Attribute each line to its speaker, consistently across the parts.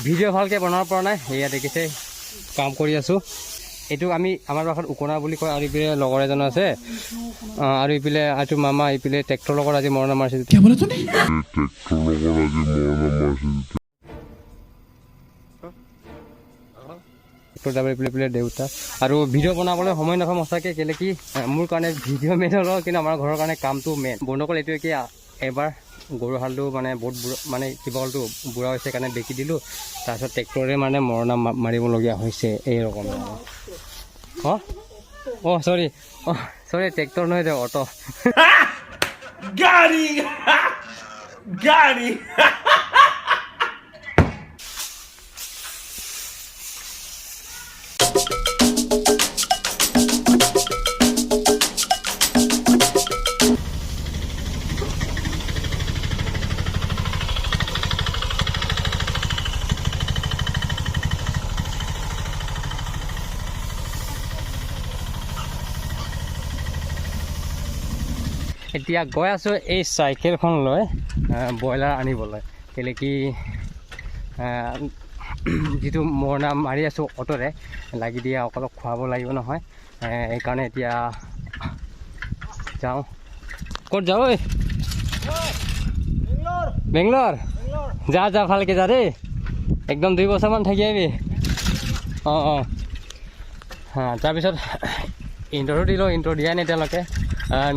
Speaker 1: Video' ভালকৈ বনাব পৰা নাই, এয়া দেখিছে কাম কৰি আছোঁ। এইটো আমি আমাৰ ভাষাত উকনা বুলি কয়। আৰু ইপিনে লগৰ এজন আছে, আৰু ইপিনে আইটো মামা, ইপিনে ট্ৰেক্টৰ লগত আজি মৰণা মাৰিছে। দেউতা আৰু ভিডিঅ' বনাবলৈ সময় নাপাম সঁচাকৈ, কেলৈ কি মোৰ কাৰণে ভিডিঅ' মেইন হ'ল, কিন্তু আমাৰ ঘৰৰ কাৰণে কামটো মেইন। বন্ধুসকল এইটোৱে কি এবাৰ গৰু হালটো মানে বহুত মানে কিবা হ'লটো বুঢ়া হৈছে কাৰণে বেছি দিলোঁ। তাৰপিছত ট্ৰেক্টৰে মানে মৰণা মাৰিবলগীয়া হৈছে এই ৰকম। চৰি ট্ৰেক্টৰ নহয়, যে অটো গাড়ী। এতিয়া গৈ আছোঁ এই চাইকেলখন লৈ ব্ৰইলাৰ আনিবলৈ, কেলৈ কি যিটো মৰণা মাৰি আছোঁ অটোৰে লাগি দিয়া অকলক খুৱাব লাগিব নহয়, সেইকাৰণে এতিয়া যাওঁ। ক'ত যাওঁ? ঐ বেংগলৰ যা ভালকৈ যা দেই, একদম 2 বছৰমান থাকি আহিবি। তাৰপিছত ইণ্টাৰভিউ দিলোঁ, ইণ্টাৰভিউ দিয়াই নাই এতিয়ালৈকে।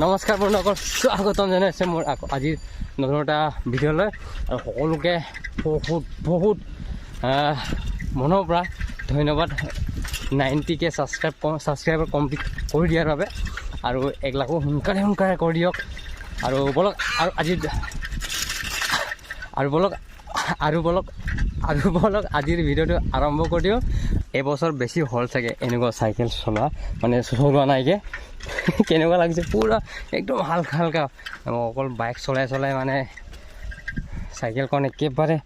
Speaker 1: নমস্কাৰ বন্ধুসকল, স্বাগতম জনাইছে মোৰ আজিৰ নতুন এটা ভিডিঅ'লৈ। আৰু সকলোকে বহুত মনৰ পৰা ধন্যবাদ 90K ছাবস্ক্ৰাইবাৰ কমপ্লিট কৰি দিয়াৰ বাবে। আৰু 1 লাখো সোনকালে কৰি দিয়ক। আৰু বলক আজিৰ ভিডিঅ'টো আৰম্ভ কৰি দিওঁ। এবছৰ বেছি হ'ল চাগে এনেকুৱা চাইকেল চলোৱা নাইকে। কেনেকুৱা লাগিছে, পুৰা একদম হালকা। অকল বাইক চলাই মানে চাইকেলখন একেবাৰে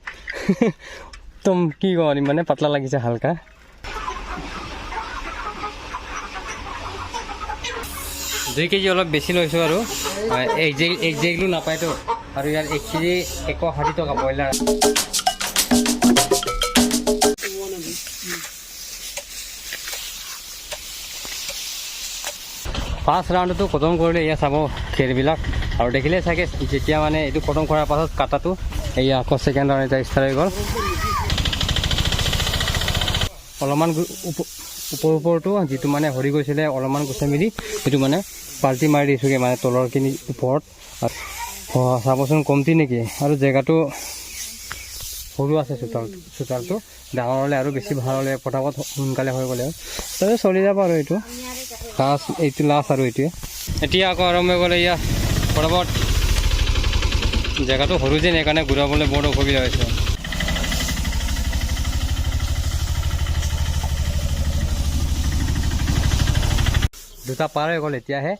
Speaker 1: একদম কি কওঁ মানে পাতলা লাগিছে, হালকা। দুই কেজি অলপ বেছি লৈছোঁ। আৰু একজেক্টলি নাপায়তো। আৰু ইয়াৰ 1 কেজি 160 টকা ব্ৰইলাৰ। ফাৰ্ষ্ট ৰাউণ্ডটো খতম কৰিলে এয়া চাব খেৰবিলাক। আৰু দেখিলে চাগে যেতিয়া মানে এইটো খতম কৰাৰ পাছত কাটাটো এয়া আকৌ ছেকেণ্ড ৰাউণ্ড এটা ষ্টাৰ্ট হৈ গ'ল। অলপমান ওপৰটো যিটো মানে হৰি গৈছিলে অলপমান গুচাই মেলি সেইটো মানে পাল্টি মাৰি দিছোঁগৈ, মানে তলৰখিনি ওপৰত। চাবচোন কমতি নেকি। আৰু জেগাটো সৰু আছে, চোতালটো ডাঙৰ হ'লে আৰু বেছি ভাল হ'লে, পটাপট সোনকালে হৈ গ'লে তাৰপিছত চলি যাব। আৰু এইটো লাষ্ট আৰু এইটোৱে এতিয়া আকৌ আৰম্ভ হৈ গ'লে। এয়া পটাপট জেগাটো সৰু যেন, সেইকাৰণে ঘূৰাবলৈ বৰ অসুবিধা হৈছে। দুটা পাৰ হৈ গ'ল, এতিয়াহে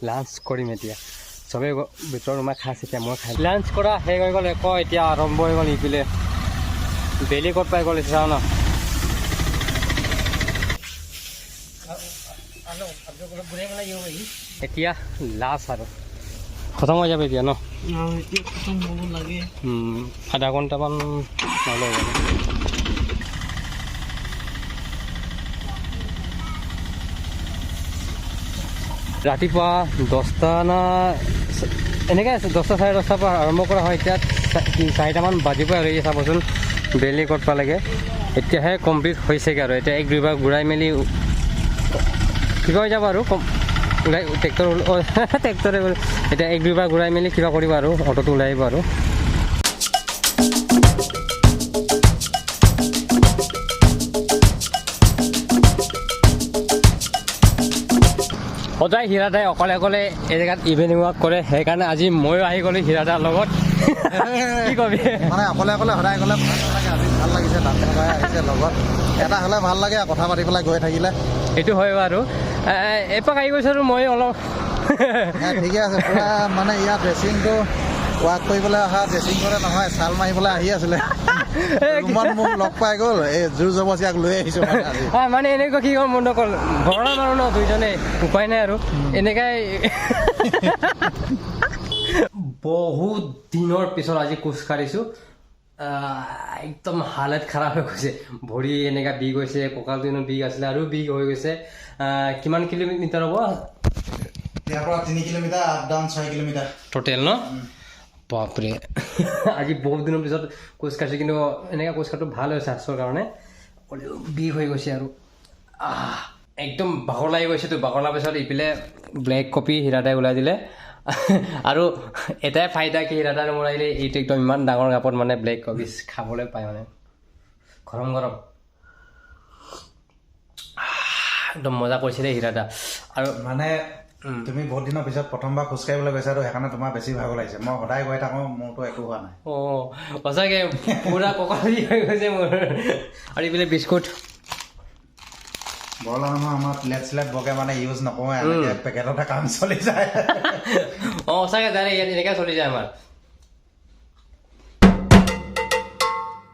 Speaker 1: লাঞ্চ কৰিম। এতিয়া চবেই ভিতৰত ৰুমাই খাইছে, এতিয়া মই খাই লাঞ্চ কৰা শেষ হৈ গ'ল। এতিয়া আৰম্ভ হৈ গ'ল। ইপিলে বেলি ক'ত পাই গ'ল চাওঁ ন। এতিয়া লাষ্ট আৰু খতম হৈ যাব এতিয়া ন। আধা ঘণ্টামান নহ'লে হৈ যাব। ৰাতিপুৱা 10টা না এনেকৈ আছে, 10টা 10:30 পৰা আৰম্ভ কৰা হয়। এতিয়া 4টামান বাজিব আৰু এই চাবচোন বেলি ক'ত পালেগৈ। এতিয়াহে কমপ্লিট হৈছেগৈ। আৰু এতিয়া 1-2 বাৰ ঘূৰাই মেলি কিবা হৈ যাব আৰু ট্ৰেক্টৰে এতিয়া 1-2 বাৰ ঘূৰাই মেলি কিবা কৰিব আৰু অটোটো ওলাই আহিব। আৰু সদায় হীৰাদাই অকলে এই জেগাত ইভিনিং ৱাক কৰে, সেইকাৰণে আজি ময়ো আহি গ'লোঁ হীৰাদাৰ লগত। কি কবি
Speaker 2: মানে অকলে সদায় গ'লে ভাল নালাগে। আজি ভাল লাগিছে, দাদাই আহিছে লগত, এটা হ'লে ভাল লাগে কথা পাতি পেলাই গৈ থাকিলে।
Speaker 1: এইটো হয় বাৰু। এপাক আহি গৈছোঁ আৰু মই অলপ
Speaker 2: ঠিকে আছে পুৰা। মানে ইয়াত ড্ৰেছিংটো ৱাক কৰিবলৈ অহা ড্ৰেছিং কৰে নহয়, ছাল মাৰিবলৈ আহি আছিলে। ৰুমত মোক লগ পাই গ'ল, এই জোৰ জবৰদস্তিয়াক লৈ আহিছোঁ মানে আজি।
Speaker 1: মানে এনেকুৱা কি হ'ল মন নকল ঘৰৰ মানুহ ন দুইজনে উপায় নাই আৰু এনেকাই বহুত দিনৰ পিছত আজি খোজ কাঢ়িছোঁ। একদম হালত খাৰাপ হৈ গৈছে, ভৰি এনেকা বিষ হৈছে, কঁকালটো বিষ আছিলে আৰু বিষ হৈ গৈছে। কিমান কিলোমিটাৰ হ'ব
Speaker 2: ইয়াৰ পৰা 3 kilometre, up down 6 kilometre
Speaker 1: total ন? বাপৰে আজি বহুত দিনৰ পিছত খোজ কাঢ়িছোঁ, কিন্তু এনেকৈ খোজ কঢ়াটো ভাল হৈছে স্বাস্থ্যৰ কাৰণে। হ'লেও বিষ হৈ গৈছে আৰু একদম ভাগৰ লাগি গৈছেতো। ভাগৰ লগাৰ পিছত ইপিনে ব্লেক কপি হীৰাদাই ওলাই দিলে। আৰু এটাই ফাইদা কি হীৰাদাই মোৰ আহিলে এইটো একদম ইমান ডাঙৰ কাপত মানে ব্লেক কপি খাবলৈ পায় মানে গৰম গৰম একদম মজা কৰিছিলে হীৰাদা। আৰু
Speaker 2: মানে তুমি বহুত দিনৰ পিছত প্ৰথমবাৰ খোজকাঢ়িবলৈ গৈছা, তো সেইকাৰণে তোমাৰ বেছি ভাগৰ লাগিছে। মই সদায় গৈ থাকোঁ, মোৰতো একো হোৱা নাই।
Speaker 1: সঁচাকৈ পুৰা কঁকালি হৈ গৈছে মোৰ। আৰু এইফালে বিস্কুট
Speaker 2: বৰলা মানুহ আমাৰ প্লেট চিলেট বৰকৈ মানে ইউজ নকৰোঁ, এনেকৈ পেকেটতে কাম চলি যায়।
Speaker 1: সঁচাকৈ জানে ইয়াত এনেকৈ চলি যায় আমাৰ।